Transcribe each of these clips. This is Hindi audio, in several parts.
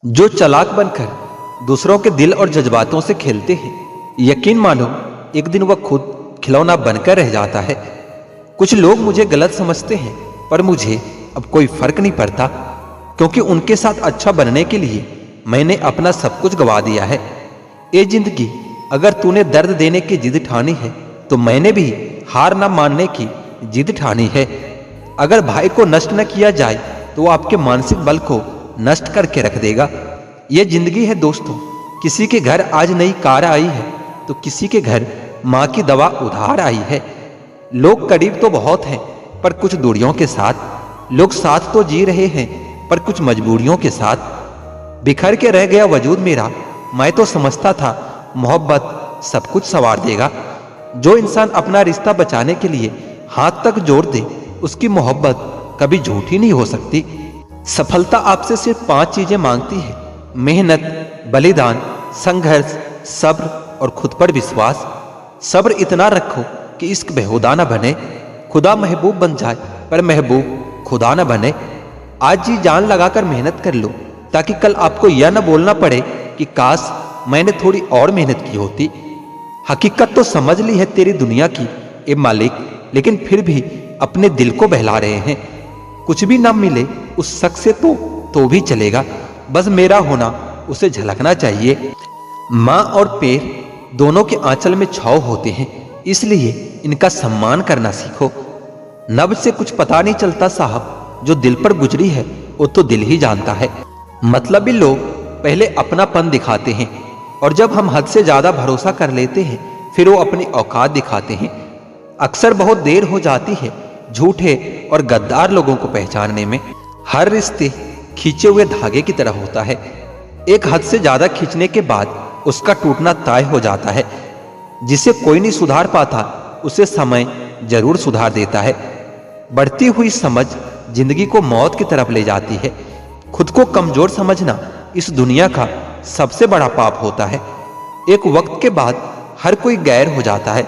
जो चालाक बनकर दूसरों के दिल और जज्बातों से खेलते हैं, यकीन मानो एक दिन वह खुद खिलौना बनकर रह जाता है। कुछ लोग मुझे गलत समझते हैं, पर मुझे अब कोई फर्क नहीं पड़ता, क्योंकि उनके साथ अच्छा बनने के लिए मैंने अपना सब कुछ गवा दिया है। ए जिंदगी, अगर तूने दर्द देने की जिद ठानी है, तो मैंने भी हार ना मानने की जिद ठानी है। अगर भाई को नष्ट न किया जाए, तो वो आपके मानसिक बल को नष्ट करके रख देगा। ये जिंदगी है दोस्तों, किसी के घर आज नई कार आई है, तो किसी के घर माँ की दवा उधार आई है। लोग करीब तो बहुत हैं, पर कुछ दूरियों के साथ। लोग साथ तो जी रहे हैं, पर कुछ मजबूरियों के साथ। बिखर के रह गया वजूद मेरा, मैं तो समझता था मोहब्बत सब कुछ संवार देगा। जो इंसान अपना रिश्ता बचाने के लिए हाथ तक जोड़ दे, उसकी मोहब्बत कभी झूठी नहीं हो सकती। सफलता आपसे सिर्फ 5 चीजें मांगती है: मेहनत, बलिदान, संघर्ष, सब्र और खुद पर विश्वास। सब्र इतना रखो कि इश्क बेहुदा न बने, खुदा महबूब बन जाए पर महबूब खुदा न बने। आज जी जान लगाकर मेहनत कर लो, ताकि कल आपको यह न बोलना पड़े कि काश मैंने थोड़ी और मेहनत की होती। हकीकत तो समझ ली है तेरी दुनिया की ए मालिक, लेकिन फिर भी अपने दिल को बहला रहे हैं। कुछ भी ना मिले उस शख्स से तो भी चलेगा, बस मेरा होना उसे झलकना चाहिए। माँ और पैर दोनों के आंचल में छाव होते हैं, इसलिए इनका सम्मान करना सीखो। नब से कुछ पता नहीं चलता साहब, जो दिल पर गुजरी है वो तो दिल ही जानता है। मतलबी लोग पहले अपनापन दिखाते हैं, और जब हम हद से ज्यादा भरोसा कर लेते हैं, फिर वो अपनी औकात दिखाते हैं। अक्सर बहुत देर हो जाती है झूठे और गद्दार लोगों को पहचानने में। हर रिश्ते खींचे हुए धागे की तरह होता है, एक हद से ज्यादा खींचने के बाद उसका टूटना तय हो जाता है। जिसे कोई नहीं सुधार पाता, उसे समय जरूर सुधार देता है। बढ़ती हुई समझ जिंदगी को मौत की तरफ ले जाती है। खुद को कमजोर समझना इस दुनिया का सबसे बड़ा पाप होता है। एक वक्त के बाद हर कोई गैर हो जाता है।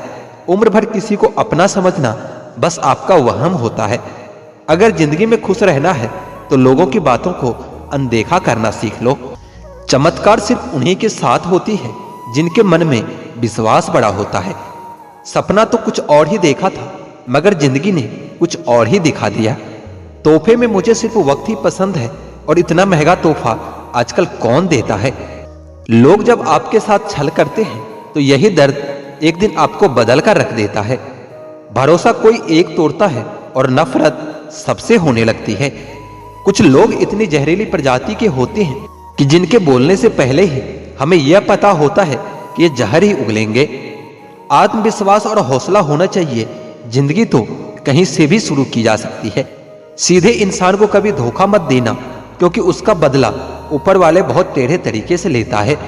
उम्र भर किसी को अपना समझना बस आपका वहम होता है। अगर जिंदगी में खुश रहना है, तो लोगों की बातों को अनदेखा करना सीख लो। चमत्कार सिर्फ उन्हीं के साथ होती है जिनके मन में विश्वास बड़ा होता है। सपना तो कुछ और ही देखा था, मगर जिंदगी ने कुछ और ही दिखा दिया। तोहफे में मुझे सिर्फ वक्त ही पसंद है, और इतना महंगा तोहफा आजकल कौन देता है। लोग जब आपके साथ छल करते हैं, तो यही दर्द एक दिन आपको बदल कर रख देता है। भरोसा कोई एक तोड़ता है, और नफरत सबसे होने लगती है। कुछ लोग इतनी जहरीली प्रजाति के होते हैं कि जिनके बोलने से पहले ही हमें यह पता होता है कि ये जहर ही उगलेंगे। आत्मविश्वास और हौसला होना चाहिए। जिंदगी तो कहीं से भी शुरू की जा सकती है। सीधे इंसान को कभी धोखा मत देना, क्योंकि उसका बदला ऊपर वाले बहुत टेढ़े तरीके से लेता है।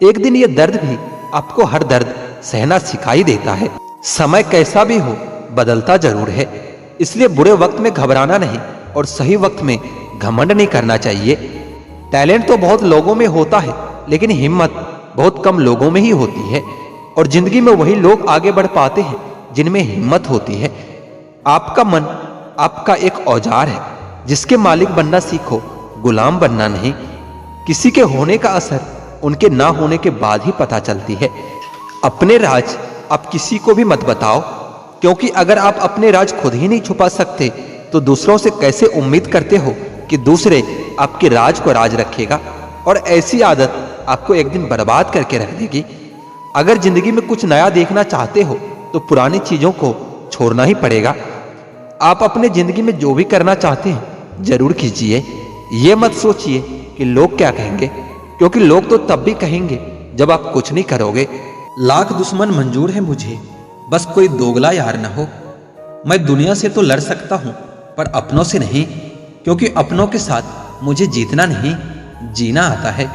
एक दिन ये दर्द भी आपको हर दर्द सहना सिखाई देता है। समय कैसा भी हो, बदलता जरूर है, इसलिए बुरे वक्त में घबराना नहीं, और सही वक्त में घमंड नहीं करना चाहिए। टैलेंट तो बहुत लोगों में होता है, लेकिन हिम्मत बहुत कम लोगों में ही होती है। और जिंदगी में वही लोग आगे बढ़ पाते हैं जिनमें हिम्मत होती है। आपका मन आपका एक औजार है, जिसके मालिक बनना सीखो, गुलाम बनना नहीं। किसी के होने का असर उनके ना होने के बाद ही पता चलती है। अपने राज आप किसी को भी मत बताओ, क्योंकि अगर आप अपने राज खुद ही नहीं छुपा सकते, तो दूसरों से कैसे उम्मीद करते हो कि दूसरे आपके राज को राज रखेगा। और ऐसी आदत आपको एक दिन बर्बाद करके रख देगी। अगर जिंदगी में कुछ नया देखना चाहते हो, तो पुरानी चीजों को छोड़ना ही पड़ेगा। आप अपने जिंदगी में जो भी करना चाहते हैं, जरूर कीजिए। ये मत सोचिए कि लोग क्या कहेंगे, क्योंकि लोग तो तब भी कहेंगे जब आप कुछ नहीं करोगे। लाख दुश्मन मंजूर है मुझे, बस कोई दोगला यार न हो। मैं दुनिया से तो लड़ सकता हूँ, पर अपनों से नहीं, क्योंकि अपनों के साथ मुझे जीतना नहीं, जीना आता है।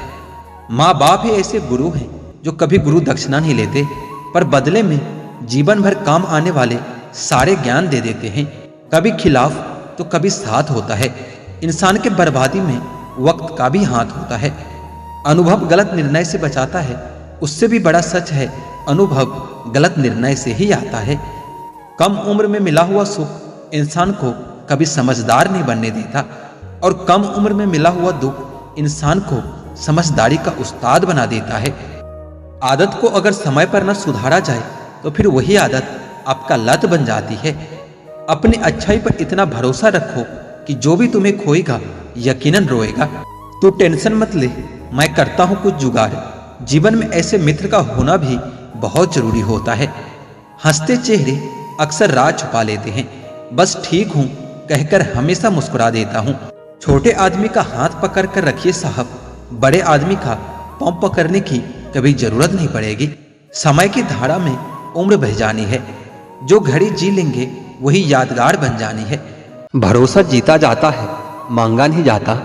माँ बाप ही ऐसे गुरु हैं जो कभी गुरु दक्षिणा नहीं लेते, पर बदले में जीवन भर काम आने वाले सारे ज्ञान दे देते हैं। कभी खिलाफ तो कभी साथ होता है। इंसान के बर्बादी में वक्त का भी हाथ होता है। अनुभव गलत निर्णय से बचाता है, उससे भी बड़ा सच है अनुभव गलत निर्णय से ही आता है। कम उम्र में मिला हुआ सुख इंसान को कभी समझदार नहीं बनने देता, और कम उम्र में मिला हुआ दुख इंसान को समझदारी का उस्ताद बना देता है। आदत को अगर समय पर न सुधारा जाए तो फिर वही आदत आपका लत बन जाती है। अपनी अच्छाई पर इतना भरोसा रखो कि जो भी तुम्हें खोएगा यकीनन रोएगा। तू टेंशन मत ले, मैं करता हूँ कुछ जुगाड़। जीवन में ऐसे मित्र का होना भी बहुत जरूरी होता है। हंसते चेहरे अक्सर राज छुपा लेते हैं। बस ठीक हूँ कहकर हमेशा मुस्कुरा देता हूँ। छोटे आदमी का हाथ पकड़ कर रखिए साहब, बड़े आदमी का पांव पकड़ने की कभी जरूरत नहीं पड़ेगी। समय की धारा में उम्र बह जानी है, जो घड़ी जी लेंगे वही यादगार बन जानी है। भरोसा जीता जाता है, मांगा नहीं जाता।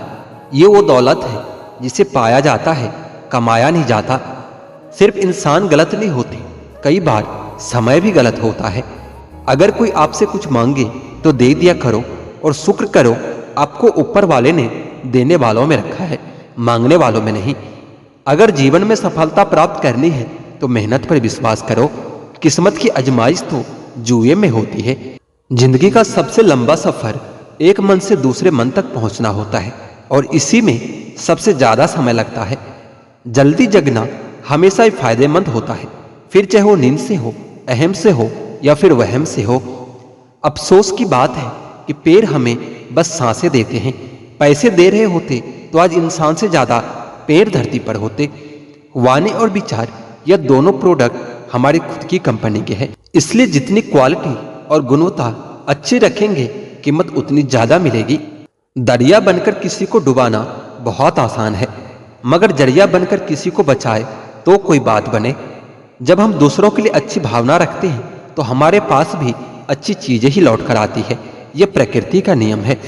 ये वो दौलत है जिसे पाया जाता है, कमाया नहीं जाता। सिर्फ इंसान गलत नहीं होते, कई बार समय भी गलत होता है। अगर कोई आपसे कुछ मांगे तो दे दिया करो और शुक्र करो आपको ऊपर वाले ने देने वालों में रखा है, मांगने वालों में नहीं। अगर जीवन में सफलता प्राप्त करनी है तो मेहनत पर विश्वास करो। किस्मत की आजमाइश तो जुए में होती है। जिंदगी का सबसे लंबा सफर एक मन से दूसरे मन तक पहुंचना होता है और इसी में सबसे ज्यादा समय लगता है। जल्दी जगना हमेशा ही फायदेमंद होता है, फिर चाहे वो नींद से हो, अहम से हो या फिर वहम से हो। अफसोस की बात है कि पेड़ हमें बस सांसें देते हैं। पैसे दे रहे होते तो आज इंसान से ज्यादा पेड़ धरती पर होते। वाणी और विचार यह दोनों प्रोडक्ट हमारी खुद की कंपनी के हैं, इसलिए जितनी क्वालिटी और गुणवत्ता अच्छी रखेंगे कीमत उतनी ज्यादा मिलेगी। दरिया बनकर किसी को डुबाना बहुत आसान है, मगर जरिया बनकर किसी को बचाए तो कोई बात बने। जब हम दूसरों के लिए अच्छी भावना रखते हैं तो हमारे पास भी अच्छी चीजें ही लौट कर आती है। यह प्रकृति का नियम है।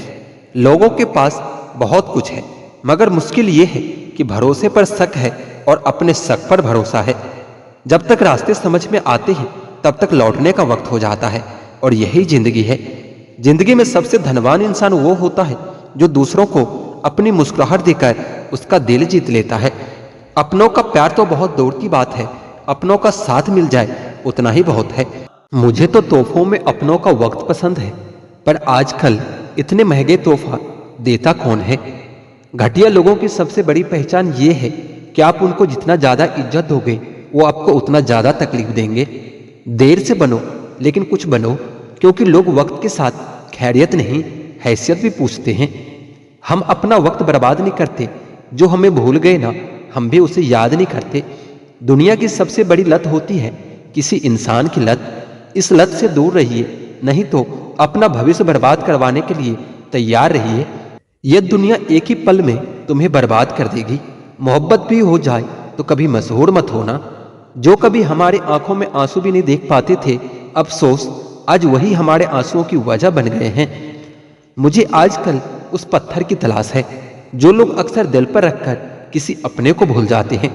लोगों के पास बहुत कुछ है, मगर मुश्किल ये है कि भरोसे पर शक है और अपने शक पर भरोसा है। जब तक रास्ते समझ में आते हैं तब तक लौटने का वक्त हो जाता है, और यही जिंदगी है। जिंदगी में सबसे धनवान इंसान वो होता है जो दूसरों को अपनी मुस्कुराहट देकर उसका दिल जीत लेता है। अपनों का प्यार तो बहुत दूर की बात है, अपनों का साथ मिल जाए उतना ही बहुत है। मुझे तो तोहफों में अपनों का वक्त पसंद है, पर आजकल इतने महंगे तोहफा देता कौन है। घटिया लोगों की सबसे बड़ी पहचान ये है कि आप उनको जितना ज्यादा इज्जत दोगे वो आपको उतना ज्यादा तकलीफ देंगे। देर से बनो लेकिन कुछ बनो, क्योंकि लोग वक्त के साथ खैरियत नहीं हैसियत भी पूछते हैं। हम अपना वक्त बर्बाद नहीं करते, जो हमें भूल गए ना हम भी उसे याद नहीं करते। दुनिया की सबसे बड़ी लत होती है किसी इंसान की लत। इस लत से दूर रहिए, नहीं तो अपना भविष्य बर्बाद करवाने के लिए तैयार रहिए। यह दुनिया एक ही पल में तुम्हें बर्बाद कर देगी। मोहब्बत भी हो जाए तो कभी मशहूर मत होना। जो कभी हमारे आंखों में आंसू भी नहीं देख पाते थे, अफसोस आज वही हमारे आंसुओं की वजह बन गए हैं। मुझे आजकल उस पत्थर की तलाश है जो लोग अक्सर दिल पर रखकर किसी अपने को भूल जाते हैं।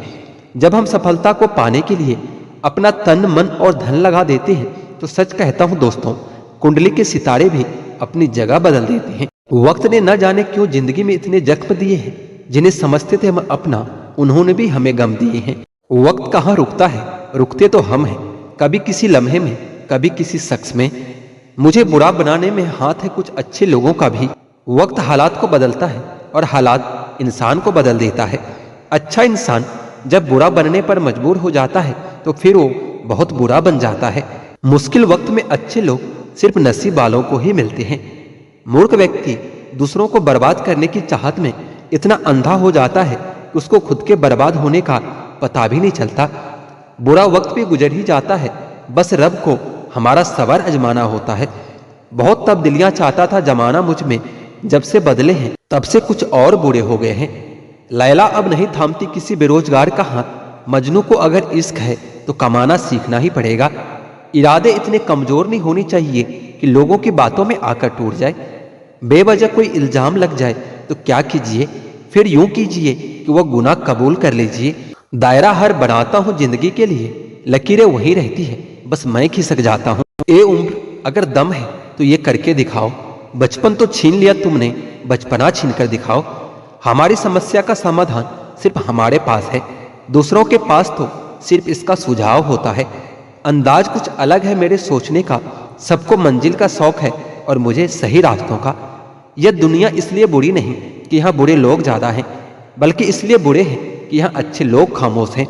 जब हम सफलता को पाने के लिए अपना तन मन और धन लगा देते हैं तो सच कहता हूं दोस्तों, कुंडली के सितारे भी अपनी जगह बदल देते हैं। वक्त ने न जाने क्यों जिंदगी में इतने जख्म दिए हैं, जिन्हें समझते थे हम अपना, उन्होंने भी हमें गम दिए हैं। वक्त कहाँ रुकता है, रुकते तो हम हैं, कभी किसी लम्हे में, कभी किसी शख्स में। मुझे बुरा बनाने में हाथ है कुछ अच्छे लोगों का भी। वक्त हालात को बदलता है और हालात इंसान को बदल देता है। अच्छा इंसान जब बुरा बनने पर मजबूर हो जाता है तो फिर वो बहुत बुरा बन जाता है। मुश्किल वक्त में अच्छे लोग सिर्फ नसीब वालों को ही मिलते हैं। मूर्ख व्यक्ति दूसरों को बर्बाद करने की चाहत में इतना अंधा हो जाता है कि उसको खुद के बर्बाद होने का पता भी नहीं चलता। बुरा वक्त भी गुजर ही जाता है, बस रब को हमारा सबर आजमाना होता है। बहुत तब्दीलियां चाहता था जमाना मुझ में, जब से बदले हैं तब से कुछ और बुरे हो गए हैं। लैला अब नहीं थामती किसी बेरोजगार का हाथ। मजनू को अगर इश्क है तो कमाना सीखना ही पड़ेगा। इरादे इतने कमजोर नहीं होने चाहिए कि लोगों की बातों में आकर टूट जाए। बेवजह कोई इल्जाम लग जाए तो क्या कीजिए, फिर यूं कीजिए कि वह गुनाह कबूल कर लीजिए। दायरा हर बनाता हूं जिंदगी के लिए, लकीरें वही रहती है, बस मैं खिसक जाता हूं। ए उम्र अगर दम है तो ये करके दिखाओ। बचपन तो छीन लिया तुमने, बचपना छीन कर दिखाओ। हमारी समस्या का समाधान सिर्फ हमारे पास है, दूसरों के पास तो सिर्फ इसका सुझाव होता है। अंदाज कुछ अलग है मेरे सोचने का, सबको मंजिल का शौक है और मुझे सही रास्तों का। यह दुनिया इसलिए बुरी नहीं कि यहाँ बुरे लोग ज्यादा हैं, बल्कि इसलिए बुरे हैं कि यहाँ अच्छे लोग खामोश हैं।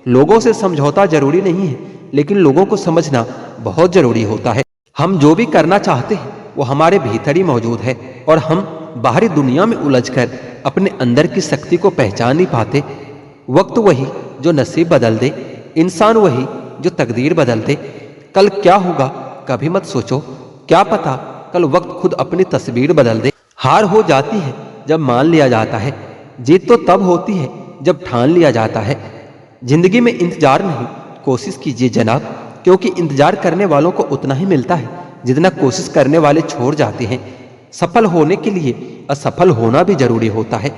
लोगों से समझौता जरूरी नहीं है, लेकिन लोगों को समझना बहुत जरूरी होता है। हम जो भी करना चाहते हैं वो हमारे भीतर ही मौजूद है, और हम बाहरी दुनिया में उलझकर अपने अंदर की शक्ति को पहचान नहीं पाते। वक्त वही जो नसीब बदल दे, इंसान वही जो तकदीर बदल दे। कल क्या होगा कभी मत सोचो, क्या पता कल वक्त खुद अपनी तस्वीर बदल दे। हार हो जाती है जब मान लिया जाता है, जीत तो तब होती है जब ठान लिया जाता है। जिंदगी में इंतजार नहीं, कोशिश कीजिए जनाब, क्योंकि इंतजार करने वालों को उतना ही मिलता है जितना कोशिश करने वाले छोड़ जाते हैं। सफल होने के लिए असफल होना भी जरूरी होता है।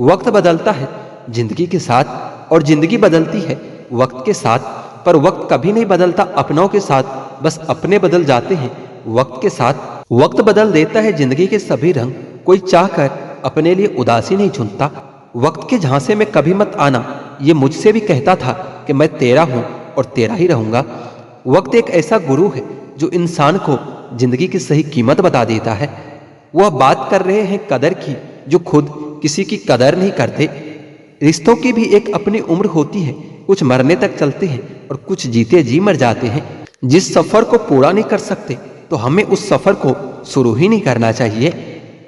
वक्त बदलता है जिंदगी के साथ, और जिंदगी बदलती है वक्त के साथ, पर वक्त कभी नहीं बदलता अपनों के साथ, बस अपने बदल जाते हैं वक्त के साथ। वक्त बदल देता है जिंदगी के सभी रंग, कोई चाहकर अपने लिए उदासी नहीं चुनता। वक्त के झांसे में कभी मत आना, ये मुझसे भी कहता था कि मैं तेरा हूं और तेरा ही रहूंगा। वक्त एक ऐसा गुरु है जो इंसान को जिंदगी की सही कीमत बता देता है। वह बात कर रहे हैं कदर की, जो खुद किसी की कदर नहीं करते। रिश्तों की भी एक अपनी उम्र होती है, कुछ मरने तक चलते हैं और कुछ जीते जी मर जाते हैं। जिस सफर को पूरा नहीं कर सकते तो हमें उस सफर को शुरू ही नहीं करना चाहिए।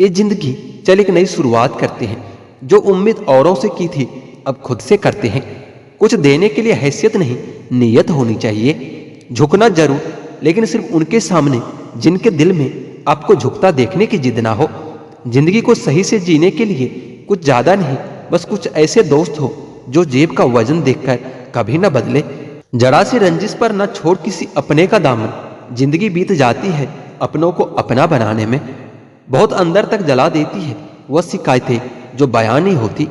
ये जिंदगी चल एक नई शुरुआत करते हैं, जो उम्मीद औरों से की थी अब खुद से करते हैं। कुछ देने के लिए हैसियत नहीं, नीयत होनी चाहिए। झुकना जरूर, लेकिन सिर्फ उनके सामने जिनके दिल में आपको झुकता देखने की जिद ना हो। जिंदगी को सही से जीने के लिए कुछ ज्यादा नहीं, बस कुछ ऐसे दोस्त हो जो जेब का वजन देखकर कभी न बदले। जरा सी रंजिश पर न छोड़ किसी अपने का दामन, जिंदगी बीत जाती है अपनों को अपना बनाने में। बहुत अंदर तक जला देती है वह शिकायतें जो बयान नहीं होती।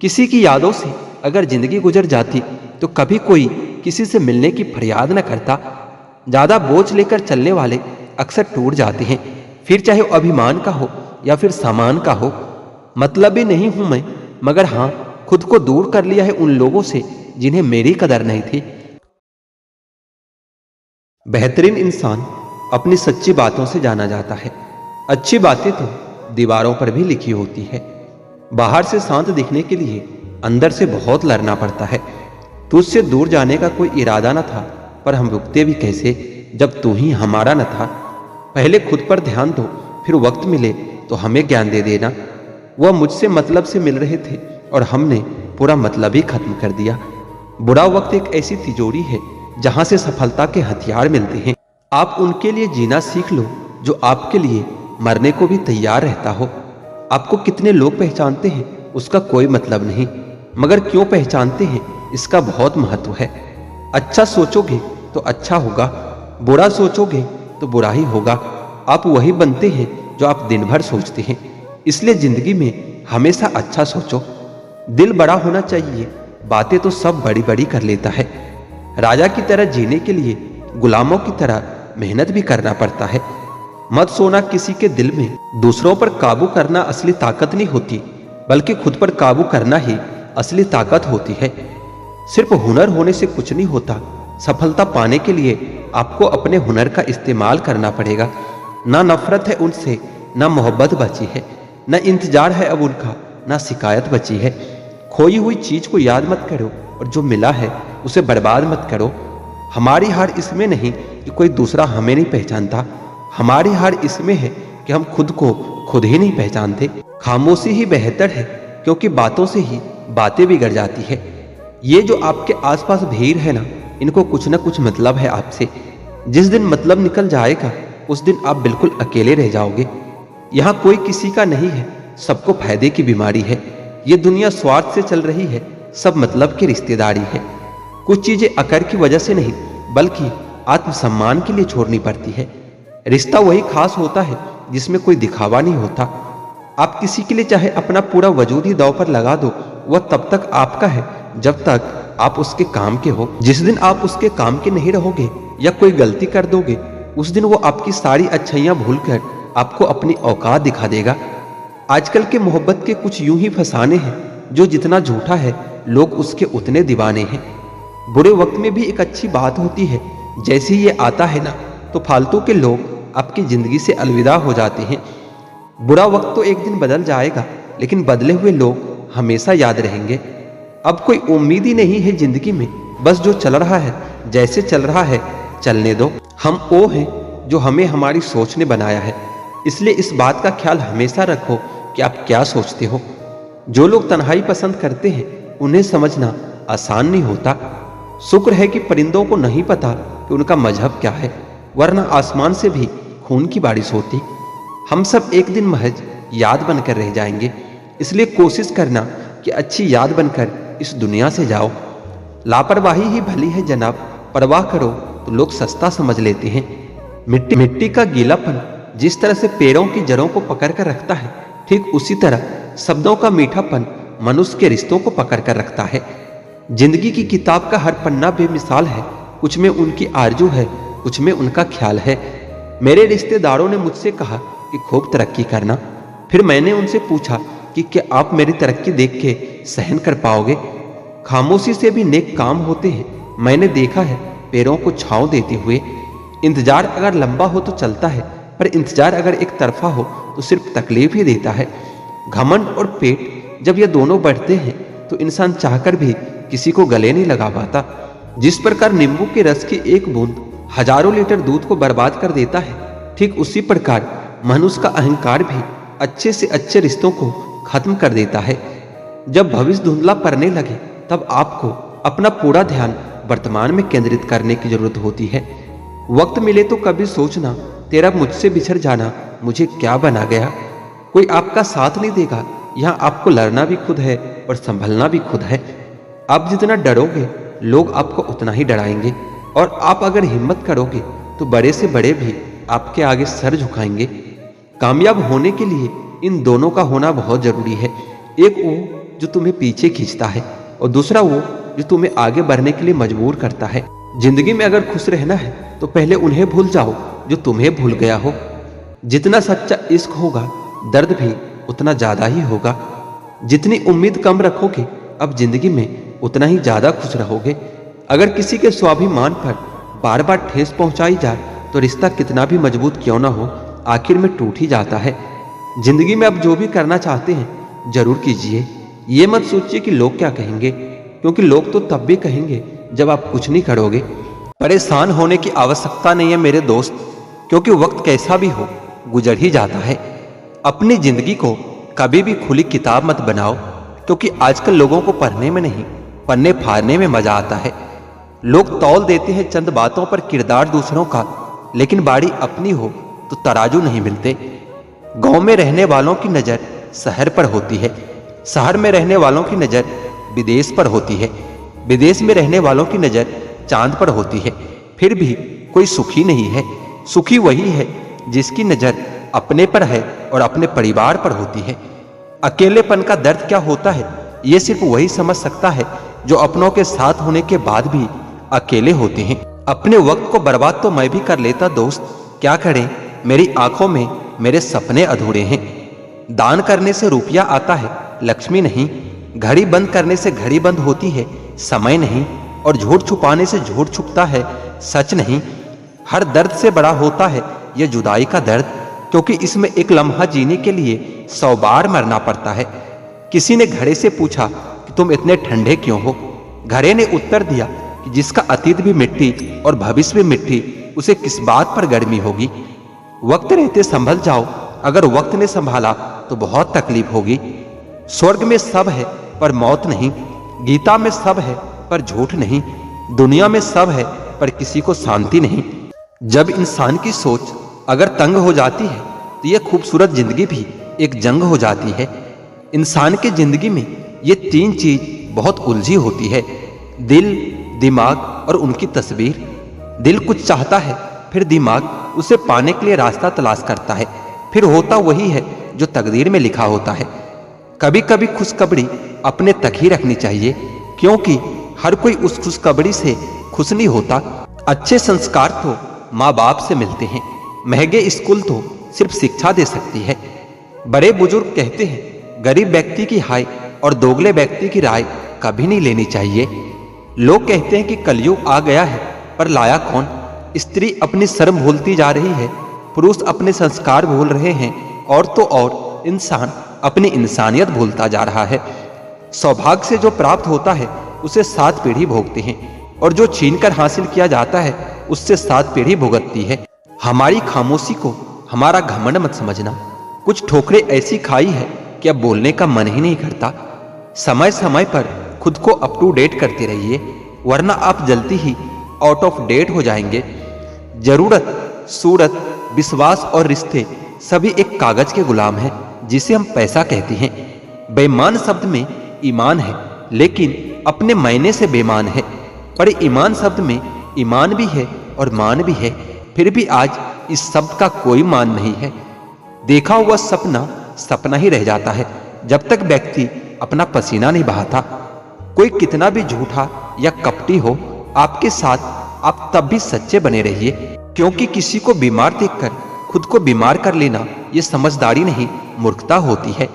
किसी की यादों से अगर जिंदगी गुजर जाती तो कभी कोई किसी से मिलने की फरियाद न करता। ज्यादा बोझ लेकर चलने वाले अक्सर टूट जाते हैं, फिर चाहे अभिमान का हो या फिर सामान का हो। मतलबी नहीं हूं मैं, मगर हां खुद को दूर कर लिया है उन लोगों से जिन्हें मेरी कदर नहीं थी। बेहतरीन इंसान अपनी सच्ची बातों से जाना जाता है। अच्छी बातें तो दीवारों पर भी लिखी होती है। बाहर से शांत दिखने के लिए अंदर से बहुत लड़ना पड़ता है। तुझसे दूर जाने का कोई इरादा न था, पर हम रुकते भी कैसे जब तू ही हमारा न था। पहले खुद पर ध्यान दो, फिर वक्त मिले तो हमें ज्ञान दे देना। वह मुझसे मतलब से मिल रहे थे और हमने पूरा मतलब ही खत्म कर दिया। बुरा वक्त एक ऐसी तिजोरी है जहां से सफलता के हथियार मिलते हैं। आप उनके लिए जीना सीख लो जो आपके लिए मरने को भी तैयार रहता हो। आपको कितने लोग पहचानते हैं उसका कोई मतलब नहीं, मगर क्यों पहचानते हैं इसका बहुत महत्व है। अच्छा सोचोगे तो अच्छा होगा, बुरा सोचोगे तो बुरा ही होगा। आप वही बनते हैं जो आप दिन भर सोचते हैं, इसलिए जिंदगी में हमेशा अच्छा सोचो। दिल बड़ा होना चाहिए, बातें तो सब बड़ी बड़ी कर लेता है। राजा की तरह जीने के लिए गुलामों की तरह मेहनत भी करना पड़ता है। मत सोना किसी के दिल में। दूसरों पर काबू करना असली ताकत नहीं होती, बल्कि खुद पर काबू करना ही असली ताकत होती है। सिर्फ हुनर होने से कुछ नहीं होता। सफलता पाने के लिए आपको अपने हुनर का इस्तेमाल करना पड़ेगा। ना नफरत है उनसे, ना मोहब्बत बची है, ना इंतजार है अब उनका, ना शिकायत बची है। खोई हुई चीज को याद मत करो और जो मिला है उसे बर्बाद मत करो। हमारी हार इसमें नहीं कि कोई दूसरा हमें नहीं पहचानता, हमारी हार इसमें है कि हम खुद को खुद ही नहीं पहचानते। खामोशी ही बेहतर है, क्योंकि बातों से ही बातें बिगड़ जाती है। ये जो आपके आसपास भीड़ है ना, इनको कुछ ना कुछ मतलब है आपसे। जिस दिन मतलब निकल जाएगा उस दिन आप बिल्कुल अकेले रह जाओगे। यहाँ कोई किसी का नहीं है, सबको फायदे की बीमारी है। ये दुनिया स्वार्थ से चल रही है, सब मतलब की रिश्तेदारी है। कुछ चीजें अकड़ की वजह से नहीं, बल्कि आत्मसम्मान के लिए छोड़नी पड़ती है। रिश्ता वही खास होता है जिसमें कोई दिखावा नहीं होता। आप किसी के लिए चाहे अपना पूरा वजूद ही दांव पर लगा दो, वह तब तक आपका है जब तक आप उसके काम के हो। जिस दिन आप उसके काम के नहीं रहोगे या कोई गलती कर दोगे, उस दिन वो आपकी सारी अच्छाइयां भूलकर आपको अपनी औकात दिखा देगा। आजकल के मोहब्बत के कुछ यूं ही फसाने हैं, जो जितना झूठा है लोग उसके उतने दीवाने हैं। बुरे वक्त में भी एक अच्छी बात होती है, जैसे ही ये आता है ना, तो फालतू के लोग आपकी जिंदगी से अलविदा हो जाते हैं। बुरा वक्त तो एक दिन बदल जाएगा, लेकिन बदले हुए लोग हमेशा याद रहेंगे। अब कोई उम्मीद ही नहीं है जिंदगी में, बस जो चल रहा है जैसे चल रहा है चलने दो। हम वो हैं जो हमें हमारी सोच ने बनाया है, इसलिए इस बात का ख्याल हमेशा रखो कि आप क्या सोचते हो। जो लोग तन्हाई पसंद करते हैं उन्हें समझना आसान नहीं होता। शुक्र है कि परिंदों को नहीं पता कि उनका मजहब क्या है, वरना आसमान से भी खून की बारिश होती। हम सब एक दिन महज याद बनकर रह जाएंगे, इसलिए कोशिश करना कि अच्छी याद बनकर इस दुनिया से जाओ। लापरवाही ही भली है जनाब, परवाह करो तो लोग सस्ता समझ लेते हैं। मिट्टी का गीलापन जिस तरह से पेड़ों की जड़ों को पकड़ कर रखता है, ठीक उसी तरह शब्दों का मीठापन मनुष्य के रिश्तों को पकड़ कर रखता है। जिंदगी की किताब का हर पन्ना बेमिसाल है, कुछ में उनकी आरजू है, कुछ में उनका ख्याल है। मेरे रिश्तेदारों ने मुझसे कहा कि खूब तरक्की करना, फिर मैंने उनसे पूछा कि क्या आप मेरी तरक्की देख के सहन कर पाओगे। खामोशी से भी नेक काम होते हैं, मैंने देखा है पैरों को छांव देते हुए। इंतजार अगर लंबा हो तो चलता है, पर इंतजार अगर एक तरफा हो तो सिर्फ तकलीफ ही देता है। घमंड और पेट जब ये दोनों बढ़ते हैं तो इंसान चाहकर भी किसी को गले नहीं लगा पाता। जिस प्रकार नींबू के रस की एक बूंद हजारों लीटर दूध को बर्बाद कर देता है, ठीक उसी प्रकार मनुष्य का अहंकार भी अच्छे से अच्छे रिश्तों को खत्म कर देता है। जब भविष्य धुंधला पड़ने लगे तब आपको अपना पूरा ध्यान वर्तमान में केंद्रित करने की जरूरत होती है। वक्त मिले तो कभी सोचना, तेरा मुझसे बिछड़ जाना मुझे क्या बना गया। कोई आपका साथ नहीं देगा, यहाँ आपको लड़ना भी खुद है और संभलना भी खुद है। आप जितना डरोगे लोग आपको उतना ही डराएंगे, और आप अगर हिम्मत करोगे तो बड़े से बड़े भी आपके आगे सर झुकाएंगे। कामयाब होने के लिए इन दोनों का होना बहुत जरूरी है। एक वो जो तुम्हें पीछे खींचता है, और दूसरा वो जो तुम्हें आगे बढ़ने के लिए मजबूर करता है। जिंदगी में अगर खुश रहना है तो पहले उन्हें भूल जाओ जो तुम्हें भूल गया हो। जितना सच्चा इश्क होगा दर्द भी उतना ज्यादा ही होगा। जितनी उम्मीद कम रखोगे अब जिंदगी में उतना ही ज्यादा खुश रहोगे। अगर किसी के स्वाभिमान पर बार बार ठेस पहुंचाई जाए तो रिश्ता कितना भी मजबूत क्यों ना हो, आखिर में टूट ही जाता है। जिंदगी में अब जो भी करना चाहते हैं जरूर कीजिए। ये मत सोचिए कि लोग क्या कहेंगे, क्योंकि लोग तो तब भी कहेंगे जब आप कुछ नहीं करोगे। परेशान होने की आवश्यकता नहीं है मेरे दोस्त, क्योंकि वक्त कैसा भी हो गुजर ही जाता है। अपनी जिंदगी को कभी भी खुली किताब मत बनाओ, क्योंकि आजकल लोगों को पढ़ने में नहीं पन्ने फाड़ने में मजा आता है। लोग तौल देते हैं चंद बातों पर किरदार दूसरों का, लेकिन बाड़ी अपनी हो तो तराजू नहीं मिलते। गांव में रहने वालों की नजर शहर पर होती है, शहर में रहने वालों की नजर विदेश पर होती है, विदेश में रहने वालों की नजर चांद पर होती है। फिर भी कोई सुखी नहीं है। सुखी वही है जिसकी नजर अपने पर है और अपने परिवार पर होती है। अकेलेपन का दर्द क्या होता है ये सिर्फ वही समझ सकता है जो अपनों के साथ होने के बाद भी अकेले होते हैं। अपने वक्त को बर्बाद तो मैं भी कर लेता दोस्त, क्या करें, मेरी आंखों में मेरे सपने अधूरे हैं। दान करने से रुपया आता है, लक्ष्मी नहीं। घड़ी बंद करने से घड़ी बंद होती है, समय नहीं। और झूठ छुपाने से झूठ छुपता है, सच नहीं। हर दर्द से बड़ा होता है यह जुदाई का दर्द, क्योंकि इसमें एक लम्हा जीने के लिए 100 बार मरना पड़ता है। किसी ने घड़े से पूछा कि तुम इतने ठंडे क्यों हो। घड़े ने उत्तर दिया कि जिसका अतीत भी मिट्टी और भविष्य भी मिट्टी, उसे किस बात पर गर्मी होगी। वक्त रहते संभल जाओ, अगर वक्त ने संभाला तो बहुत तकलीफ होगी। स्वर्ग में सब है पर मौत नहीं, गीता में सब है पर झूठ नहीं, दुनिया में सब है पर किसी को शांति नहीं। जब इंसान की सोच अगर तंग हो जाती है तो यह खूबसूरत जिंदगी भी एक जंग हो जाती है। इंसान की जिंदगी में ये 3 चीज बहुत उलझी होती है, दिल, दिमाग और उनकी तस्वीर। दिल कुछ चाहता है, फिर दिमाग उसे पाने के लिए रास्ता तलाश करता है, फिर होता वही है जो तकदीर में लिखा होता है। कभी कभी खुशखबरी अपने तक ही रखनी चाहिए, क्योंकि हर कोई उस खुशखबरी से खुश नहीं होता। अच्छे संस्कार तो माँ बाप से मिलते हैं, महंगे स्कूल तो सिर्फ शिक्षा दे सकती है। बड़े बुजुर्ग कहते हैं गरीब व्यक्ति की हाय और दोगले व्यक्ति की राय कभी नहीं लेनी चाहिए। लोग कहते हैं कि कलयुग आ गया है, पर लाया कौन। स्त्री अपनी शर्म भूलती जा रही है, पुरुष अपने संस्कार भूल रहे हैं, और तो और इंसान अपनी इंसानियत भूलता जा रहा है। सौभाग्य से जो प्राप्त होता है उसे 7 पीढ़ी भोगते हैं और जो छीनकर हासिल किया जाता है उससे 7 पीढ़ी भुगतती है। हमारी खामोशी को हमारा घमंड मत समझना। कुछ ठोकरें ऐसी खाई है कि अब बोलने का मन ही नहीं करता। समय समय पर खुद को अप टू डेट करते रहिए, वरना आप जल्दी ही आउट ऑफ डेट हो जाएंगे। जरूरत, सूरत, विश्वास और रिश्ते सभी एक कागज के गुलाम हैं जिसे हम पैसा कहते हैं। बेईमान शब्द में ईमान है, लेकिन अपने मायने से बेईमान है। पर ईमान शब्द में ईमान भी है और मान भी है, फिर भी आज इस शब्द का कोई मान नहीं है। देखा हुआ सपना सपना ही रह जाता है जब तक व्यक्ति अपना पसीना नहीं बहाता। कोई कितना भी झूठा या कपटी हो आपके साथ, आप तब भी सच्चे बने रहिए, क्योंकि किसी को बीमार देखकर खुद को बीमार कर लेना ये समझदारी नहीं, मूर्खता होती है।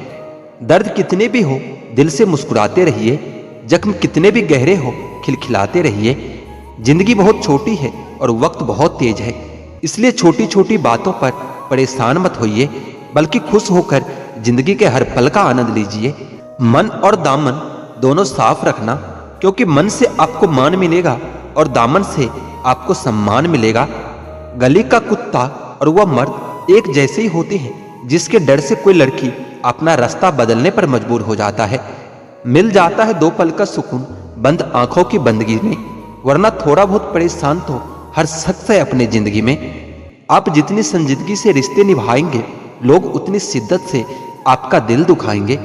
दर्द कितने भी हो दिल से मुस्कुराते रहिए, जख्म कितने भी गहरे हो खिलखिलाते रहिए। जिंदगी बहुत छोटी है और वक्त बहुत तेज है, इसलिए छोटी छोटी बातों पर परेशान मत होइए, बल्कि खुश होकर जिंदगी के हर पल का आनंद लीजिए। मन और दामन दोनों साफ रखना, क्योंकि मन से आपको मान मिलेगा और दामन से आपको सम्मान मिलेगा। गली का कुत्ता और वह मर्द एक जैसे ही होते हैं, जिसके डर से कोई लड़की अपना रास्ता बदलने पर मजबूर हो जाता है। मिल जाता है 2 पल का सुकून बंद आंखों की बंदगी में, वरना थोड़ा बहुत परेशान तो हर शख्स है अपनी जिंदगी में। आप जितनी संजीदगी से रिश्ते निभाएंगे, लोग उतनी शिद्दत से आपका दिल दुखाएंगे।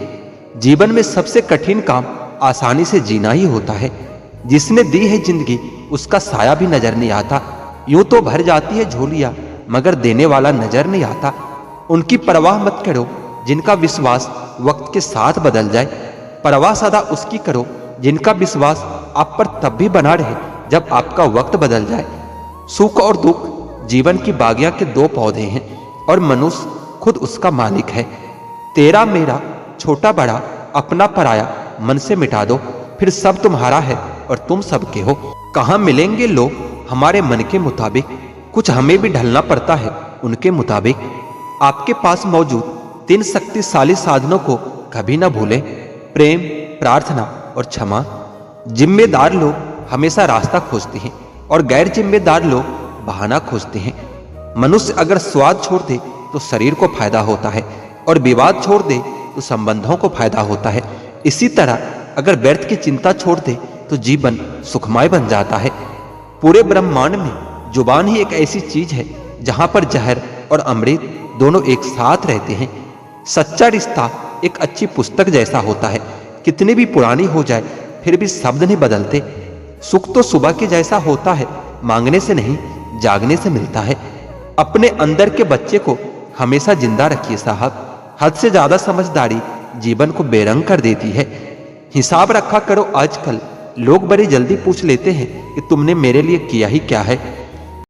जीवन में सबसे कठिन काम आसानी से जीना ही होता है। जिसने दी है जिंदगी उसका साया भी नजर नहीं आता। यूं तो भर जाती है झोलियां, मगर देने वाला नजर नहीं आता। उनकी परवाह मत करो जिनका विश्वास वक्त के साथ बदल जाए, परवाह सदा उसकी करो जिनका विश्वास आप पर तब भी बना रहे जब आपका वक्त बदल जाए। सुख और दुख जीवन की बागियां के 2 पौधे हैं और मनुष्य खुद उसका मालिक है। तेरा मेरा, छोटा बड़ा, अपना पराया मन से मिटा दो, फिर सब तुम्हारा है और तुम सबके हो। कहाँ मिलेंगे लोग हमारे मन के मुताबिक, कुछ हमें भी ढलना पड़ता है उनके मुताबिक। आपके पास मौजूद 3 शक्तिशाली साधनों को कभी ना भूलें, प्रेम, प्रार्थना और क्षमा। जिम्मेदार लोग हमेशा रास्ता खोजते हैं और गैर जिम्मेदार लोग बहाना खोजते हैं। मनुष्य अगर स्वाद छोड़ दे तो शरीर को फायदा होता है और विवाद छोड़ दे तो संबंधों को फायदा होता है। इसी तरह अगर व्यर्थ की चिंता छोड़ दे तो जीवन सुखमय बन जाता है। पूरे ब्रह्मांड में जुबान ही एक ऐसी चीज है जहां पर जहर और अमृत दोनों एक साथ रहते हैं। सच्चा रिश्ता एक अच्छी पुस्तक जैसा होता है, कितनी भी पुरानी हो जाए फिर भी शब्द नहीं बदलते। सुख तो सुबह के जैसा होता है, मांगने से नहीं जागने से मिलता है। अपने अंदर के बच्चे को हमेशा जिंदा रखिए साहब, हद से ज्यादा समझदारी जीवन को बेरंग कर देती है। हिसाब रखा करो, आजकल लोग बड़ी जल्दी पूछ लेते हैं कि तुमने मेरे लिए किया ही क्या है।